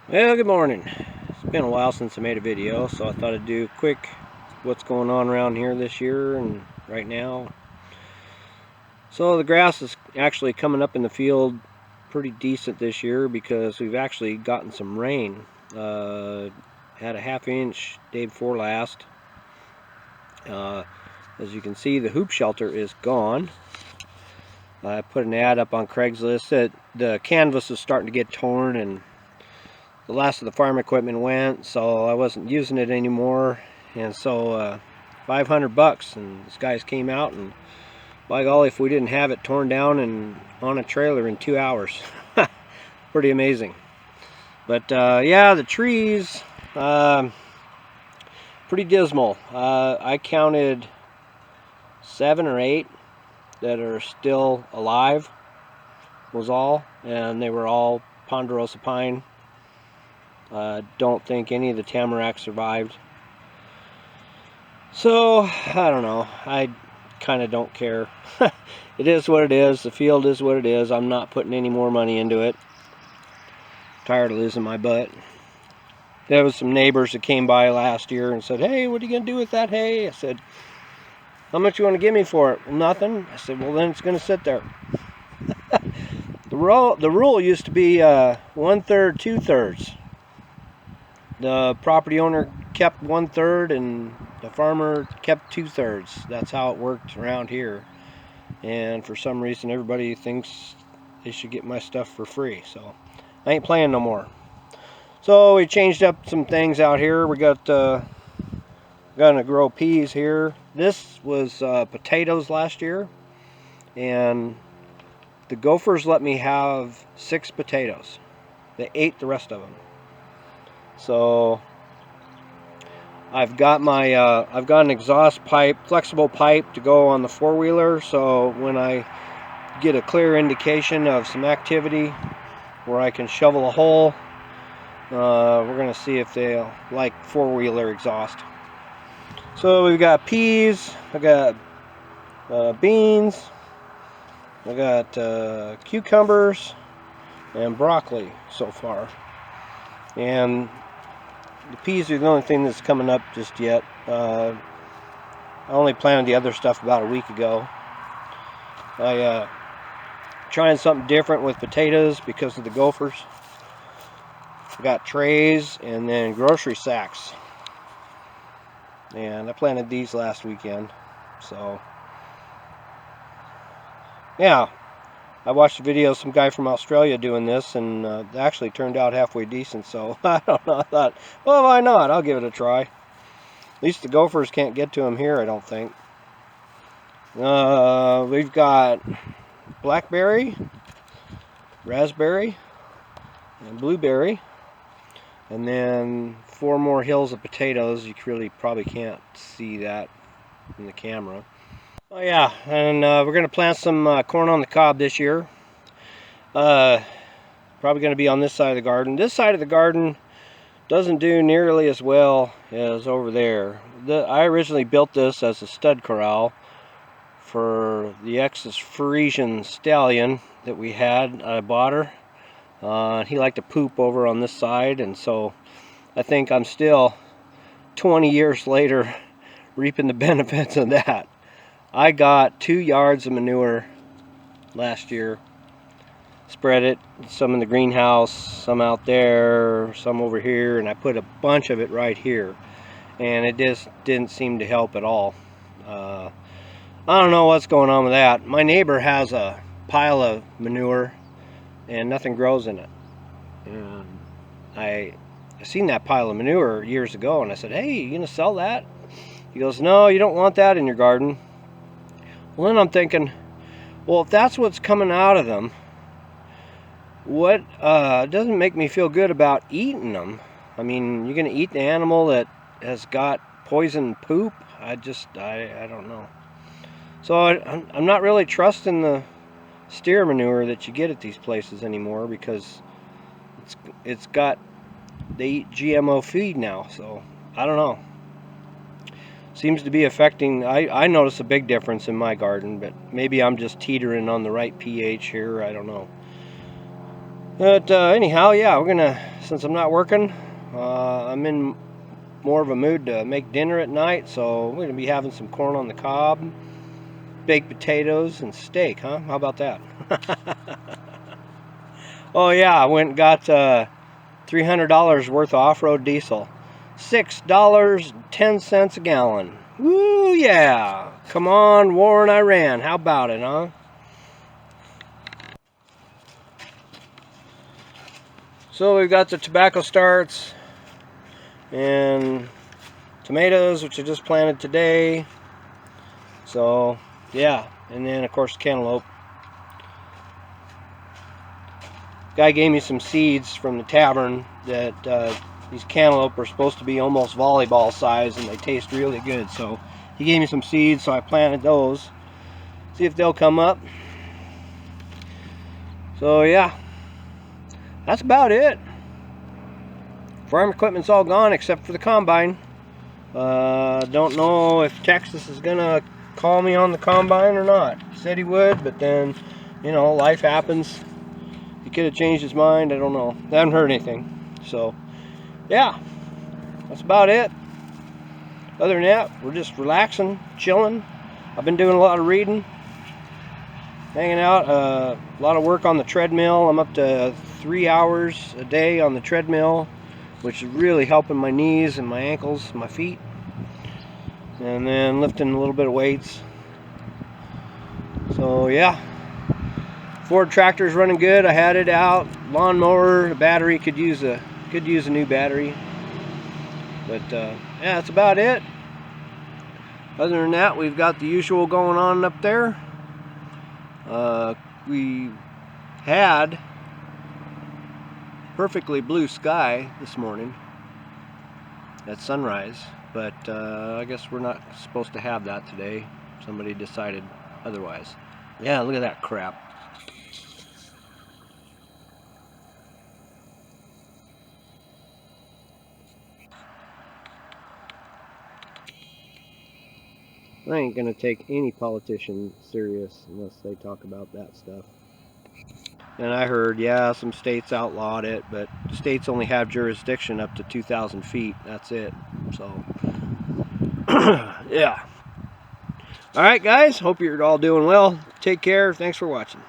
Well, good morning. It's been a while since I made a video, so I thought I'd do a quick what's going on around here this year and right now. So the grass is actually coming up in the field pretty decent this year because we've actually gotten some rain. Had a ½ inch day before last. As you can see, the hoop shelter is gone. I put an ad up on Craigslist that the canvas is starting to get torn and the last of the farm equipment went, so I wasn't using it anymore. And so $500, and these guys came out, and by golly, if we didn't have it torn down and on a trailer in 2 hours. Pretty amazing. But yeah, the trees, pretty dismal. I counted 7 or 8 that are still alive, was all, and they were all ponderosa pine. Don't think any of the tamarack survived. So, I don't know. I kind of don't care. It is what it is. The field is what it is. I'm not putting any more money into it. Tired of losing my butt. There was some neighbors that came by last year and said, "Hey, what are you going to do with that hay?" I said, "How much you want to give me for it?" "Well, nothing." I said, "Well, then it's going to sit there." The rule used to be 1/3, 2/3. The property owner kept 1/3 and the farmer kept 2/3. That's how it worked around here. And for some reason, everybody thinks they should get my stuff for free. So I ain't playing no more. So we changed up some things out here. We got gonna grow peas here. This was potatoes last year, and the gophers let me have 6 potatoes. They ate the rest of them. So I've got an exhaust pipe, flexible pipe to go on the 4-wheeler. So when I get a clear indication of some activity where I can shovel a hole, we're gonna see if they'll like 4-wheeler exhaust. So we've got peas, I got beans, I got cucumbers and broccoli so far. And the peas are the only thing that's coming up just yet. I only planted the other stuff about a week ago. I trying something different with potatoes because of the gophers. I got trays and then grocery sacks. And I planted these last weekend. So yeah, I watched a video of some guy from Australia doing this, and it actually turned out halfway decent. So I don't know. I thought, well, why not? I'll give it a try. At least the gophers can't get to them here, I don't think. We've got blackberry, raspberry, and blueberry, and then 4 more hills of potatoes. You really probably can't see that in the camera. Oh yeah, and we're going to plant some corn on the cob this year. Probably going to be on this side of the garden. This side of the garden doesn't do nearly as well as over there. I originally built this as a stud corral for the ex-Frisian stallion that we had. I bought her. He liked to poop over on this side, and so I think I'm still 20 years later reaping the benefits of that. I got 2 yards of manure last year. Spread it, some in the greenhouse, some out there, some over here, and I put a bunch of it right here. And it just didn't seem to help at all. I don't know what's going on with that. My neighbor has a pile of manure and nothing grows in it. And I seen that pile of manure years ago, and I said, "Hey, you gonna sell that?" He goes, "No, you don't want that in your garden." Well, then I'm thinking, well, if that's what's coming out of them, what doesn't make me feel good about eating them? I mean, you're gonna eat the animal that has got poison poop? I don't know. So I'm not really trusting the steer manure that you get at these places anymore, because they eat GMO feed now. So I don't know. Seems to be affecting. I notice a big difference in my garden, but maybe I'm just teetering on the right pH here. I don't know. But anyhow, yeah, we're gonna since I'm not working, I'm in more of a mood to make dinner at night, so we're going to be having some corn on the cob, baked potatoes, and steak, huh? How about that? Oh yeah, I went and got $300 worth of off-road diesel. $6.10 a gallon. Woo, yeah. Come on, war in Iran. How about it, huh? So we've got the tobacco starts and tomatoes, which I just planted today. So, yeah. And then, of course, cantaloupe. Guy gave me some seeds from the tavern that these cantaloupe are supposed to be almost volleyball size, and they taste really good. So he gave me some seeds, so I planted those. See if they'll come up. So yeah, that's about it. Farm equipment's all gone except for the combine. Don't know if Texas is gonna call me on the combine or not. He said he would, but then, you know, life happens. He could have changed his mind. I don't know. I haven't heard anything. So yeah, that's about it. Other than that, we're just relaxing, chilling. I've been doing a lot of reading, hanging out, a lot of work on the treadmill. I'm up to 3 hours a day on the treadmill, which is really helping my knees and my ankles, my feet. And then lifting a little bit of weights. So yeah, Ford tractor's running good. I had it out. Lawnmower, the battery could use a new battery. But yeah, that's about it. Other than that, we've got the usual going on up there. We had perfectly blue sky this morning at sunrise, but I guess we're not supposed to have that today. Somebody decided otherwise. Yeah, look at that crap. I ain't gonna take any politician serious unless they talk about that stuff. And I heard, yeah, some states outlawed it, but states only have jurisdiction up to 2,000 feet. That's it. So, yeah. All right, guys. Hope you're all doing well. Take care. Thanks for watching.